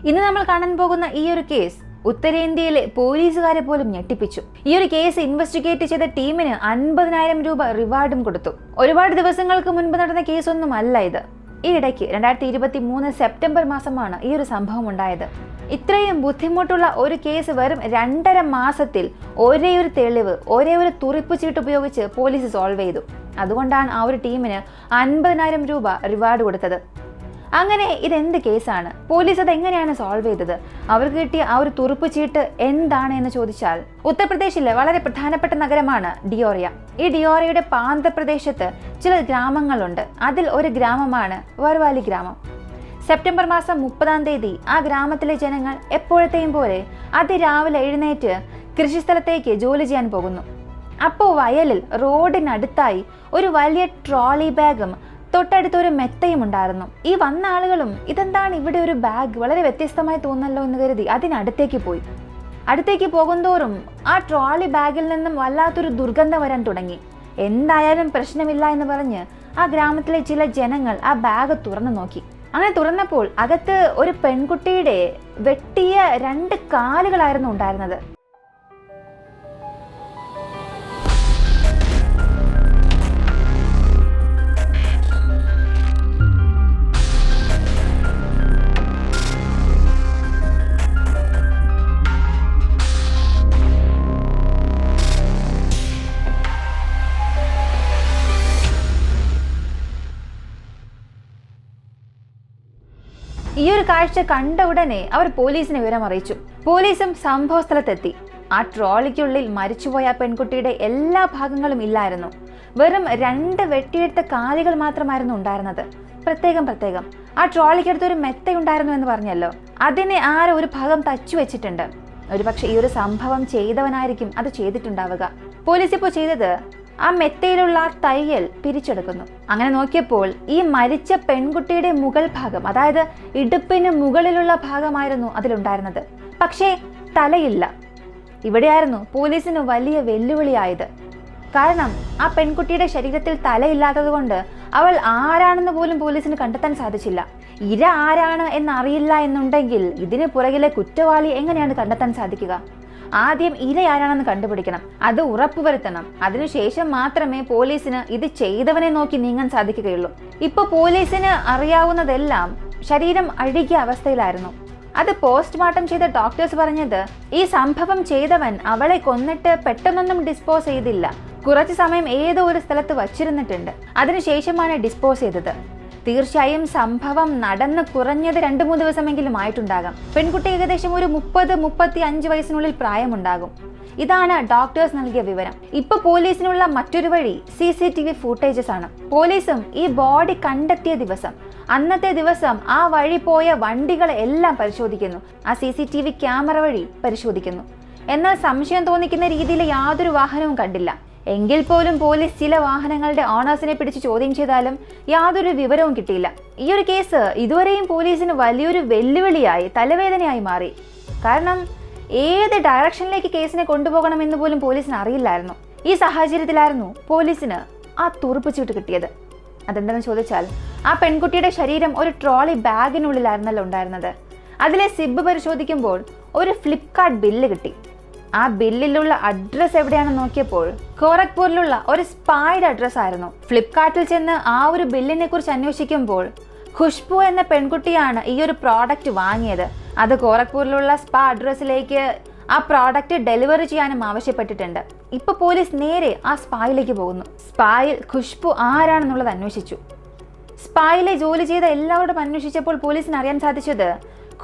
ഇന്ന് നമ്മൾ കാണാൻ പോകുന്ന ഈ ഒരു കേസ് ഉത്തരേന്ത്യയിലെ പോലീസുകാരെ പോലും ഞെട്ടിപ്പിച്ചു. ഈ ഒരു കേസ് ഇൻവെസ്റ്റിഗേറ്റ് ചെയ്ത ടീമിന് 50,000 രൂപ റിവാർഡും കൊടുത്തു. ഒരുപാട് ദിവസങ്ങൾക്ക് മുൻപ് നടന്ന കേസൊന്നും അല്ല ഇത്. ഈ ഇടയ്ക്ക് 2023 സെപ്റ്റംബർ മാസമാണ് ഈ ഒരു സംഭവം ഉണ്ടായത്. ഇത്രയും ബുദ്ധിമുട്ടുള്ള ഒരു കേസ് വെറും 2.5 മാസത്തിൽ ഒരേ ഒരു തെളിവ്, ഒരേ ഒരു തുറിപ്പ് ചീട്ട് ഉപയോഗിച്ച് പോലീസ് സോൾവ് ചെയ്തു. അതുകൊണ്ടാണ് ആ ഒരു ടീമിന് 50,000 രൂപ റിവാർഡ് കൊടുത്തത്. അങ്ങനെ ഇതെന്ത് കേസാണ്? പോലീസ് അത് എങ്ങനെയാണ് സോൾവ് ചെയ്തത്? അവർക്ക് കിട്ടിയ ആ ഒരു തുറുപ്പ് ചീട്ട് എന്താണ് എന്ന് ചോദിച്ചാൽ, ഉത്തർപ്രദേശിലെ വളരെ പ്രധാനപ്പെട്ട നഗരമാണ് ഡിയോറിയ. ഈ ഡിയോറിയയുടെ പ്രാന്തപ്രദേശത്ത് ചില ഗ്രാമങ്ങളുണ്ട്. അതിൽ ഒരു ഗ്രാമമാണ് വർവാലി ഗ്രാമം. സെപ്റ്റംബർ മാസം 30-ാം തീയതി ആ ഗ്രാമത്തിലെ ജനങ്ങൾ എപ്പോഴത്തെയും പോലെ അതിരാവിലെ എഴുന്നേറ്റ് കൃഷിസ്ഥലത്തേക്ക് ജോലി ചെയ്യാൻ പോകുന്നു. അപ്പോൾ വയലിൽ റോഡിനടുത്തായി ഒരു വലിയ ട്രോളി ബാഗും തൊട്ടടുത്തൊരു മെത്തയും ഉണ്ടായിരുന്നു. ഈ വന്ന ആളുകളും ഇതെന്താണ് ഇവിടെ ഒരു ബാഗ്, വളരെ വ്യത്യസ്തമായി തോന്നല്ലോ എന്ന് കരുതി അതിനടുത്തേക്ക് പോയി. അടുത്തേക്ക് പോകുന്തോറും ആ ട്രോളി ബാഗിൽ നിന്നും വല്ലാത്തൊരു ദുർഗന്ധം വരാൻ തുടങ്ങി. എന്തായാലും പ്രശ്നമില്ല എന്ന് പറഞ്ഞ് ആ ഗ്രാമത്തിലെ ചില ജനങ്ങൾ ആ ബാഗ് തുറന്നു നോക്കി. അങ്ങനെ തുറന്നപ്പോൾ അകത്ത് ഒരു പെൺകുട്ടിയുടെ വെട്ടിയ 2 കാലുകളായിരുന്നു ഉണ്ടായിരുന്നത്. ഈ ഒരു കാഴ്ച കണ്ട ഉടനെ അവർ പോലീസിനെ വിവരം അറിയിച്ചു. പോലീസും സംഭവ സ്ഥലത്തെത്തി. ആ ട്രോളിക്കുള്ളിൽ മരിച്ചുപോയ പെൺകുട്ടിയുടെ എല്ലാ ഭാഗങ്ങളും ഇല്ലായിരുന്നു. വെറും 2 വെട്ടിയെടുത്ത കാലുകൾ മാത്രമായിരുന്നു ഉണ്ടായിരുന്നത്. പ്രത്യേകം ആ ട്രോളിക്കടുത്തൊരു മെത്തയുണ്ടായിരുന്നു എന്ന് പറഞ്ഞല്ലോ, അതിനെ ആരോ ഒരു ഭാഗം തച്ചു വെച്ചിട്ടുണ്ട്. ഒരുപക്ഷെ ഈ ഒരു സംഭവം ചെയ്തവനായിരിക്കും അത് ചെയ്തിട്ടുണ്ടാവുക. പോലീസ് ഇപ്പോൾ ചെയ്തത് ആ മെത്തയിലുള്ള തയ്യൽ പിരിച്ചെടുക്കുന്നു. അങ്ങനെ നോക്കിയപ്പോൾ ഈ മരിച്ച പെൺകുട്ടിയുടെ മുകൾ ഭാഗം, അതായത് ഇടുപ്പിന് മുകളിലുള്ള ഭാഗമായിരുന്നു അതിലുണ്ടായിരുന്നത്. പക്ഷേ തലയില്ല. ഇവിടെയായിരുന്നു പോലീസിന് വലിയ വെല്ലുവിളിയായത്. കാരണം ആ പെൺകുട്ടിയുടെ ശരീരത്തിൽ തലയില്ലാത്തത് കൊണ്ട് അവൾ ആരാണെന്ന് പോലും പോലീസിന് കണ്ടെത്താൻ സാധിച്ചില്ല. ഇര ആരാണ് എന്നറിയില്ല എന്നുണ്ടെങ്കിൽ ഇതിന് പുറകിലെ കുറ്റവാളി എങ്ങനെയാണ് കണ്ടെത്താൻ സാധിക്കുക? ആദ്യം ഇര ആരാണെന്ന് കണ്ടുപിടിക്കണം, അത് ഉറപ്പുവരുത്തണം. അതിനുശേഷം മാത്രമേ പോലീസിന് ഇത് ചെയ്തവനെ നോക്കി നീങ്ങാൻ സാധിക്കുകയുള്ളൂ. ഇപ്പൊ പോലീസിന് അറിയാവുന്നതെല്ലാം ശരീരം അഴുകിയ അവസ്ഥയിലായിരുന്നു. അത് പോസ്റ്റ്മോർട്ടം ചെയ്ത ഡോക്ടേഴ്സ് പറഞ്ഞത് ഈ സംഭവം ചെയ്തവൻ അവളെ കൊന്നിട്ട് പെട്ടെന്നൊന്നും ഡിസ്പോസ് ചെയ്തില്ല. കുറച്ചു സമയം ഏതോ ഒരു സ്ഥലത്ത് വച്ചിരുന്നിട്ടുണ്ട്. അതിനുശേഷമാണ് ഡിസ്പോസ് ചെയ്തത്. തീർച്ചയായും സംഭവം നടന്ന് കുറഞ്ഞത് 2-3 ദിവസമെങ്കിലും ആയിട്ടുണ്ടാകാം. പെൺകുട്ടി ഏകദേശം ഒരു 30-35 വയസ്സിനുള്ളിൽ പ്രായമുണ്ടാകും. ഇതാണ് ഡോക്ടേഴ്സ് നൽകിയ വിവരം. ഇപ്പൊ പോലീസിനുള്ള മറ്റൊരു വഴി CCTV ഫൂട്ടേജസ് ആണ്. പോലീസും ഈ ബോഡി കണ്ടെത്തിയ ദിവസം, അന്നത്തെ ദിവസം ആ വഴി പോയ വണ്ടികളെ എല്ലാം പരിശോധിക്കുന്നു. ആ CCTV ക്യാമറ വഴി പരിശോധിക്കുന്നു. എന്നാൽ സംശയം തോന്നിക്കുന്ന രീതിയിൽ യാതൊരു വാഹനവും കണ്ടില്ല. എങ്കിൽ പോലും പോലീസ് ചില വാഹനങ്ങളുടെ ഓണേഴ്സിനെ പിടിച്ച് ചോദ്യം ചെയ്താലും യാതൊരു വിവരവും കിട്ടിയില്ല. ഈ ഒരു കേസ് ഇതുവരെയും പോലീസിന് വലിയൊരു വെല്ലുവിളിയായി, തലവേദനയായി മാറി. കാരണം ഏത് ഡയറക്ഷനിലേക്ക് കേസിനെ കൊണ്ടുപോകണമെന്ന് പോലും പോലീസിന് അറിയില്ലായിരുന്നു. ഈ സാഹചര്യത്തിലായിരുന്നു പോലീസിന് ആ തുറുപ്പ് ചീട്ട് കിട്ടിയത്. അതെന്താണെന്ന് ചോദിച്ചാൽ, ആ പെൺകുട്ടിയുടെ ശരീരം ഒരു ട്രോളി ബാഗിനുള്ളിലായിരുന്നല്ലോ ഉണ്ടായിരുന്നത്. അതിലെ സിബ് പരിശോധിക്കുമ്പോൾ ഒരു ഫ്ലിപ്കാർട്ട് ബില്ല് കിട്ടി. ആ ബില്ലിലുള്ള അഡ്രസ് എവിടെയാണെന്ന് നോക്കിയപ്പോൾ ഗോരഖ്പൂരിലുള്ള ഒരു സ്പായുടെ അഡ്രസ് ആയിരുന്നു. ഫ്ലിപ്കാർട്ടിൽ ചെന്ന് ആ ഒരു ബില്ലിനെ കുറിച്ച് അന്വേഷിക്കുമ്പോൾ ഖുഷ്ബു എന്ന പെൺകുട്ടിയാണ് ഈ ഒരു പ്രോഡക്റ്റ് വാങ്ങിയത്. അത് ഗോരഖ്പൂരിലുള്ള സ്പാ അഡ്രസ്സിലേക്ക് ആ പ്രോഡക്റ്റ് ഡെലിവറി ചെയ്യാനും ആവശ്യപ്പെട്ടിട്ടുണ്ട്. ഇപ്പൊ പോലീസ് നേരെ ആ സ്പായിലേക്ക് പോകുന്നു. സ്പായിൽ ഖുഷ്ബു ആരാണെന്നുള്ളത് അന്വേഷിച്ചു. സ്പായിലെ ജോലി ചെയ്ത എല്ലാവരോടും അന്വേഷിച്ചപ്പോൾ പോലീസിന് അറിയാൻ സാധിച്ചത്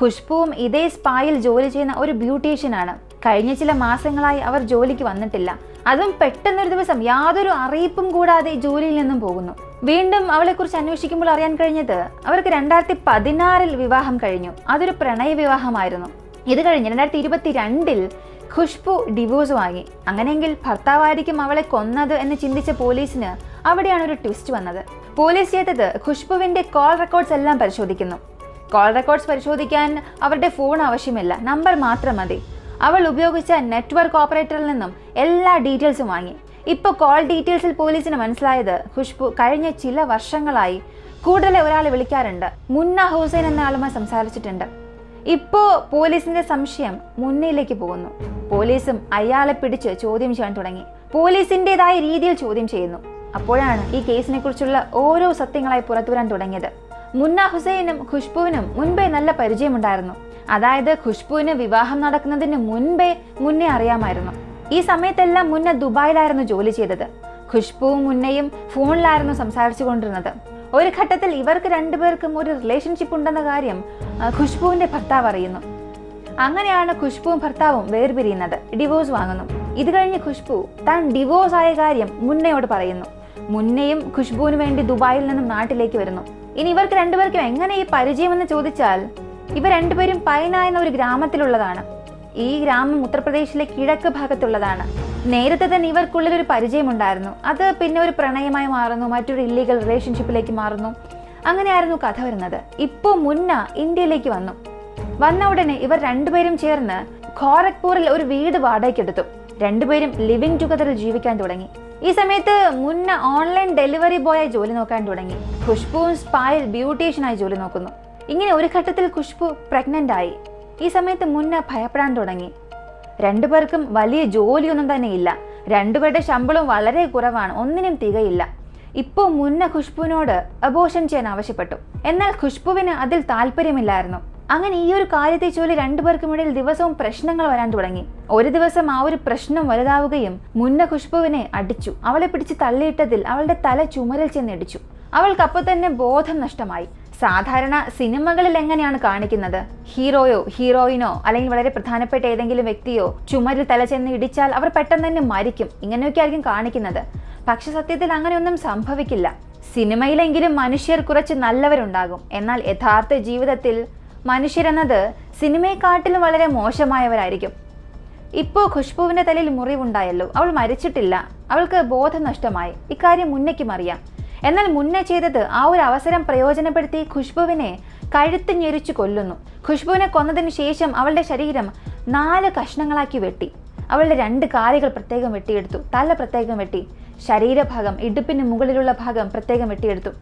ഖുഷ്ബുവും ഇതേ സ്പായിൽ ജോലി ചെയ്യുന്ന ഒരു ബ്യൂട്ടീഷ്യനാണ്. കഴിഞ്ഞ ചില മാസങ്ങളായി അവർ ജോലിക്ക് വന്നിട്ടില്ല. അതും പെട്ടെന്നൊരു ദിവസം യാതൊരു അറിയിപ്പും കൂടാതെ ജോലിയിൽ നിന്നും പോകുന്നു. വീണ്ടും അവളെക്കുറിച്ച് അന്വേഷിക്കുമ്പോൾ അറിയാൻ കഴിഞ്ഞത് അവർക്ക് 2016 വിവാഹം കഴിഞ്ഞു. അതൊരു പ്രണയ വിവാഹമായിരുന്നു. ഇത് കഴിഞ്ഞ് 2022 ഖുഷ്ബു ഡിവോഴ്സ് വാങ്ങി. അങ്ങനെയെങ്കിൽ ഭർത്താവായിരിക്കും അവളെ കൊന്നത് എന്ന് ചിന്തിച്ച പോലീസിന് അവിടെയാണ് ഒരു ട്വിസ്റ്റ് വന്നത്. പോലീസ് ചെയ്തത് ഖുഷ്ബുവിന്റെ കോൾ റെക്കോർഡ്സ് എല്ലാം പരിശോധിക്കുന്നു. കോൾ റെക്കോർഡ്സ് പരിശോധിക്കാൻ അവരുടെ ഫോൺ ആവശ്യമില്ല, നമ്പർ മാത്രം മതി. അവൾ ഉപയോഗിച്ച നെറ്റ്വർക്ക് ഓപ്പറേറ്ററിൽ നിന്നും എല്ലാ ഡീറ്റെയിൽസും വാങ്ങി. ഇപ്പോൾ കോൾ ഡീറ്റെയിൽസിൽ പോലീസിന് മനസ്സിലായത് ഖുഷ്ബു കഴിഞ്ഞ ചില വർഷങ്ങളായി കൂടുതൽ ഒരാളെ വിളിക്കാറുണ്ട്. മുന്ന ഹുസൈൻ എന്ന ആളുമായി സംസാരിച്ചിട്ടുണ്ട്. ഇപ്പോൾ പോലീസിന്റെ സംശയം മുന്നയിലേക്ക് പോകുന്നു. പോലീസും അയാളെ പിടിച്ച് ചോദ്യം ചെയ്യാൻ തുടങ്ങി. പോലീസിന്റേതായ രീതിയിൽ ചോദ്യം ചെയ്യുന്നു. അപ്പോഴാണ് ഈ കേസിനെ കുറിച്ചുള്ള ഓരോ സത്യങ്ങളായി പുറത്തു വരാൻ തുടങ്ങിയത്. മുന്ന ഹുസൈനും ഖുഷ്ബുവിനും മുൻപേ നല്ല പരിചയമുണ്ടായിരുന്നു. അതായത് ഖുഷ്ബുവിന് വിവാഹം നടക്കുന്നതിന് മുന്നേ അറിയാമായിരുന്നു. ഈ സമയത്തെല്ലാം മുന്ന ദുബായിലായിരുന്നു ജോലി ചെയ്തത്. ഖുഷ്ബുവും മുന്നയും ഫോണിലായിരുന്നു സംസാരിച്ചു കൊണ്ടിരുന്നത്. ഒരു ഘട്ടത്തിൽ ഇവർക്ക് രണ്ടുപേർക്കും ഒരു റിലേഷൻഷിപ്പ് ഉണ്ടെന്ന കാര്യം ഖുഷ്ബുവിന്റെ ഭർത്താവ് അറിയുന്നു. അങ്ങനെയാണ് ഖുഷ്ബുവും ഭർത്താവും വേർപിരിയുന്നത്, ഡിവോഴ്സ് വാങ്ങുന്നു. ഇത് കഴിഞ്ഞ് ഖുഷ്ബു താൻ ഡിവോഴ്സ് ആയ കാര്യം മുന്നയോട് പറയുന്നു. മുന്നയും ഖുഷ്ബുവിന് വേണ്ടി ദുബായിൽ നിന്നും നാട്ടിലേക്ക് വരുന്നു. ഇനി ഇവർക്ക് രണ്ടുപേർക്കും എങ്ങനെ ഈ പരിചയമെന്ന് ചോദിച്ചാൽ, ഇവർ രണ്ടുപേരും പൈന എന്ന ഒരു ഗ്രാമത്തിലുള്ളതാണ്. ഈ ഗ്രാമം ഉത്തർപ്രദേശിലെ കിഴക്ക് ഭാഗത്തുള്ളതാണ്. നേരത്തെ തന്നെ ഇവർക്കുള്ളിൽ ഒരു പരിചയമുണ്ടായിരുന്നു. അത് പിന്നെ ഒരു പ്രണയമായി മാറുന്നു, മറ്റൊരു ഇല്ലീഗൽ റിലേഷൻഷിപ്പിലേക്ക് മാറുന്നു. അങ്ങനെയായിരുന്നു കഥ വരുന്നത്. ഇപ്പോൾ മുന്ന ഇന്ത്യയിലേക്ക് വന്ന ഉടനെ ഇവർ രണ്ടുപേരും ചേർന്ന് ഖോരഗ്പൂരിൽ ഒരു വീട് വാടകയ്ക്കെടുത്തു. രണ്ടുപേരും ലിവിംഗ് ടുഗദറിൽ ജീവിക്കാൻ തുടങ്ങി. ഈ സമയത്ത് മുന്ന ഓൺലൈൻ ഡെലിവറി ബോയായി ജോലി നോക്കാൻ തുടങ്ങി. ഖുഷ്ബുവും സ്പായിൽ ബ്യൂട്ടീഷ്യനായി ജോലി നോക്കുന്നു. ഇങ്ങനെ ഒരു ഘട്ടത്തിൽ ഖുഷ്ബു പ്രഗ്നന്റ് ആയി. ഈ സമയത്ത് മുന്ന ഭയപ്പെടാൻ തുടങ്ങി. രണ്ടുപേർക്കും വലിയ ജോലിയൊന്നും തന്നെ ഇല്ല. രണ്ടുപേരുടെ ശമ്പളവും വളരെ കുറവാണ്, ഒന്നിനും തികയില്ല. ഇപ്പോൾ മുന്ന ഖുഷ്ബുവിനോട് അബോർഷൻ ചെയ്യാൻ ആവശ്യപ്പെട്ടു. എന്നാൽ ഖുഷ്ബുവിന് അതിൽ താല്പര്യമില്ലായിരുന്നു. അങ്ങനെ ഈ ഒരു കാര്യത്തെ ചൊല്ലി രണ്ടുപേർക്കും ഇടയിൽ ദിവസവും പ്രശ്നങ്ങൾ വരാൻ തുടങ്ങി. ഒരു ദിവസം ആ ഒരു പ്രശ്നം വലുതാവുകയും മുന്ന ഖുഷ്ബുവിനെ അടിച്ചു. അവളെ പിടിച്ച് തള്ളിയിട്ടതിൽ അവളുടെ തല ചുമരിൽ ചെന്നിടിച്ചു. അവൾക്ക് അപ്പോൾ തന്നെ ബോധം നഷ്ടമായി. സാധാരണ സിനിമകളിൽ എങ്ങനെയാണ് കാണിക്കുന്നത്, ഹീറോയോ ഹീറോയിനോ അല്ലെങ്കിൽ വളരെ പ്രധാനപ്പെട്ട ഏതെങ്കിലും വ്യക്തിയോ ചുമരിൽ തല ചെന്ന് ഇടിച്ചാൽ അവർ പെട്ടെന്ന് തന്നെ മരിക്കും, ഇങ്ങനെയൊക്കെ ആയിരിക്കും കാണിക്കുന്നത്. പക്ഷെ സത്യത്തിൽ അങ്ങനെയൊന്നും സംഭവിക്കില്ല. സിനിമയിലെങ്കിലും മനുഷ്യർ കുറച്ച് നല്ലവരുണ്ടാകും. എന്നാൽ യഥാർത്ഥ ജീവിതത്തിൽ മനുഷ്യരെന്നത് സിനിമയെക്കാട്ടിലും വളരെ മോശമായവരായിരിക്കും. ഇപ്പോൾ ഖുഷ്ബുവിന്റെ തലയിൽ മുറിവുണ്ടായല്ലോ, അവൾ മരിച്ചിട്ടില്ല, അവൾക്ക് ബോധം നഷ്ടമായി. ഇക്കാര്യം മുന്നയ്ക്കും അറിയാം. എന്നാൽ മുന്നേ ചെയ്തത് ആ ഒരു അവസരം പ്രയോജനപ്പെടുത്തി ഖുഷ്ബുവിനെ കഴുത്ത് ഞെരിച്ചു കൊല്ലുന്നു. ഖുഷ്ബുവിനെ കൊന്നതിന് ശേഷം അവളുടെ ശരീരം 4 കഷ്ണങ്ങളാക്കി വെട്ടി. അവളുടെ 2 കാലുകൾ പ്രത്യേകം വെട്ടിയെടുത്തു, തല പ്രത്യേകം വെട്ടി, ശരീരഭാഗം ഇടുപ്പിന് മുകളിലുള്ള ഭാഗം പ്രത്യേകം വെട്ടിയെടുത്തു.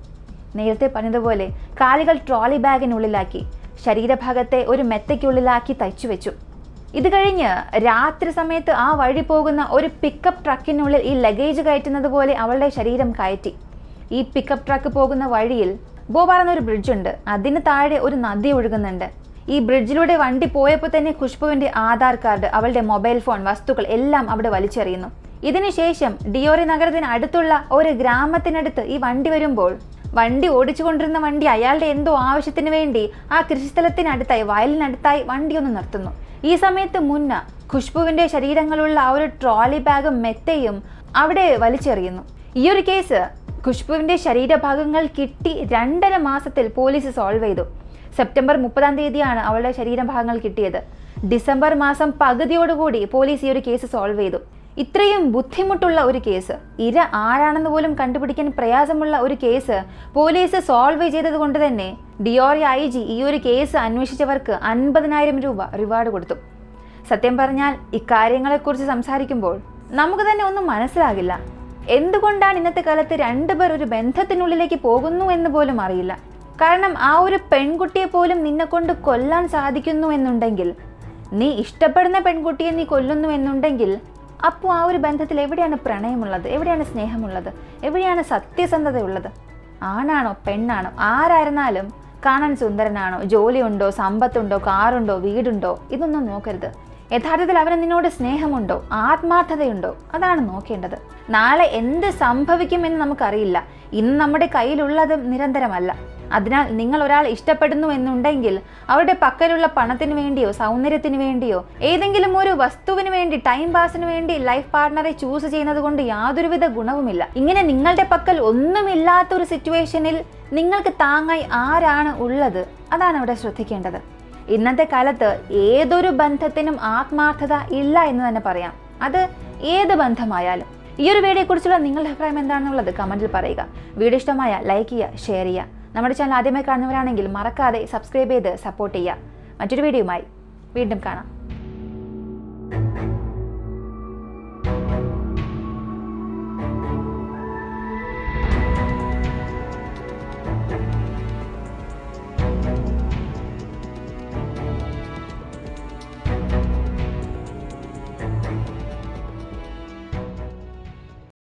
നേരത്തെ പറഞ്ഞതുപോലെ കാലുകൾ ട്രോളി ബാഗിനുള്ളിലാക്കി, ശരീരഭാഗത്തെ ഒരു മെത്തയ്ക്കുള്ളിലാക്കി തയ്ച്ചു വെച്ചു. ഇത് കഴിഞ്ഞ് രാത്രി സമയത്ത് ആ വഴി പോകുന്ന ഒരു പിക്കപ്പ് ട്രക്കിനുള്ളിൽ ഈ ലഗേജ് കയറ്റുന്നത് പോലെ അവളുടെ ശരീരം കയറ്റി. ഈ പിക്കപ്പ് ട്രക്ക് പോകുന്ന വഴിയിൽ ബോബാർ എന്നൊരു ബ്രിഡ്ജുണ്ട്. അതിന് താഴെ ഒരു നദി ഒഴുകുന്നുണ്ട്. ഈ ബ്രിഡ്ജിലൂടെ വണ്ടി പോയപ്പോൾ തന്നെ ഖുഷ്ബുവിന്റെ ആധാർ കാർഡ്, അവളുടെ മൊബൈൽ ഫോൺ, വസ്തുക്കൾ എല്ലാം അവിടെ വലിച്ചെറിയുന്നു. ഇതിനുശേഷം ഡിയോറി നഗരത്തിന് അടുത്തുള്ള ഒരു ഗ്രാമത്തിനടുത്ത് ഈ വണ്ടി വരുമ്പോൾ, വണ്ടി ഓടിച്ചുകൊണ്ടിരുന്ന വണ്ടി അയാളുടെ എന്തോ ആവശ്യത്തിന് വേണ്ടി ആ കൃഷിസ്ഥലത്തിനടുത്തായി, വയലിനടുത്തായി വണ്ടി ഒന്ന് നിർത്തുന്നു. ഈ സമയത്ത് മുന്ന ഖുഷ്ബുവിന്റെ ശരീരങ്ങളുള്ള ആ ഒരു ട്രോളി ബാഗും മെത്തയും അവിടെ വലിച്ചെറിയുന്നു. ഈ ഒരു കേസ് ഖുഷ്ബുവിന്റെ ശരീരഭാഗങ്ങൾ കിട്ടി 2.5 മാസത്തിൽ പോലീസ് സോൾവ് ചെയ്തു. സെപ്റ്റംബർ 30-ാം തീയതിയാണ് അവളുടെ ശരീരഭാഗങ്ങൾ കിട്ടിയത്. ഡിസംബർ മാസം പകുതിയോടുകൂടി പോലീസ് ഈ ഒരു കേസ് സോൾവ് ചെയ്തു. ഇത്രയും ബുദ്ധിമുട്ടുള്ള ഒരു കേസ്, ഇര ആരാണെന്ന് പോലും കണ്ടുപിടിക്കാൻ പ്രയാസമുള്ള ഒരു കേസ് പോലീസ് സോൾവ് ചെയ്തത് കൊണ്ട് തന്നെ ഡിയോറി IG ഈ ഒരു കേസ് അന്വേഷിച്ചവർക്ക് 50,000 രൂപ റിവാർഡ് കൊടുത്തു. സത്യം പറഞ്ഞാൽ ഇക്കാര്യങ്ങളെക്കുറിച്ച് സംസാരിക്കുമ്പോൾ നമുക്ക് തന്നെ ഒന്നും മനസ്സിലാകില്ല. എന്തുകൊണ്ടാണ് ഇന്നത്തെ കാലത്ത് 2 പേർ ഒരു ബന്ധത്തിനുള്ളിലേക്ക് പോകുന്നു എന്ന് പോലും അറിയില്ല. കാരണം ആ ഒരു പെൺകുട്ടിയെ പോലും നിന്നെ കൊണ്ട് കൊല്ലാൻ സാധിക്കുന്നു എന്നുണ്ടെങ്കിൽ, നീ ഇഷ്ടപ്പെടുന്ന പെൺകുട്ടിയെ നീ കൊല്ലുന്നു എന്നുണ്ടെങ്കിൽ, അപ്പോൾ ആ ഒരു ബന്ധത്തിൽ എവിടെയാണ് പ്രണയമുള്ളത്, എവിടെയാണ് സ്നേഹമുള്ളത്, എവിടെയാണ് സത്യസന്ധതയുള്ളത്? ആണാണോ പെണ്ണാണോ ആരായിരുന്നാലും കാണാൻ സുന്ദരനാണോ, ജോലിയുണ്ടോ, സമ്പത്തുണ്ടോ, കാറുണ്ടോ, വീടുണ്ടോ, ഇതൊന്നും നോക്കരുത്. യഥാർത്ഥത്തിൽ അവന് നിന്നോട് സ്നേഹമുണ്ടോ, ആത്മാർത്ഥതയുണ്ടോ, അതാണ് നോക്കേണ്ടത്. നാളെ എന്ത് സംഭവിക്കുമെന്ന് നമുക്കറിയില്ല. ഇന്ന് നമ്മുടെ കയ്യിലുള്ളതും നിരന്തരമല്ല. അതിനാൽ നിങ്ങൾ ഒരാൾ ഇഷ്ടപ്പെടുന്നു എന്നുണ്ടെങ്കിൽ അവരുടെ പക്കലുള്ള പണത്തിന് വേണ്ടിയോ സൗന്ദര്യത്തിന് വേണ്ടിയോ ഏതെങ്കിലും ഒരു വസ്തുവിന് വേണ്ടി ടൈം പാസിന് വേണ്ടി ലൈഫ് പാർട്ട്ണറെ ചൂസ് ചെയ്യുന്നത് കൊണ്ട് യാതൊരുവിധ ഗുണവുമില്ല. ഇങ്ങനെ നിങ്ങളുടെ പക്കൽ ഒന്നുമില്ലാത്ത ഒരു സിറ്റുവേഷനിൽ നിങ്ങൾക്ക് താങ്ങായി ആരാണ് ഉള്ളത്, അതാണ് അവിടെ ശ്രദ്ധിക്കേണ്ടത്. ഇന്നത്തെ കാലത്ത് ഏതൊരു ബന്ധത്തിനും ആത്മാർത്ഥത ഇല്ല എന്ന് തന്നെ പറയാം. അത് ഏത് ബന്ധമായാലും. ഈ ഒരു വീഡിയോയെ കുറിച്ചുള്ള നിങ്ങളുടെ അഭിപ്രായം എന്താണെന്നുള്ളത് കമന്റിൽ പറയുക. വീഡിയോ ഇഷ്ടമായ ലൈക്ക് ചെയ്യുക, ഷെയർ ചെയ്യുക. നമ്മുടെ ചാനൽ ആദ്യമായി കാണുന്നവരാണെങ്കിൽ മറക്കാതെ സബ്സ്ക്രൈബ് ചെയ്ത് സപ്പോർട്ട് ചെയ്യുക. മറ്റൊരു വീഡിയോയുമായി വീണ്ടും കാണാം.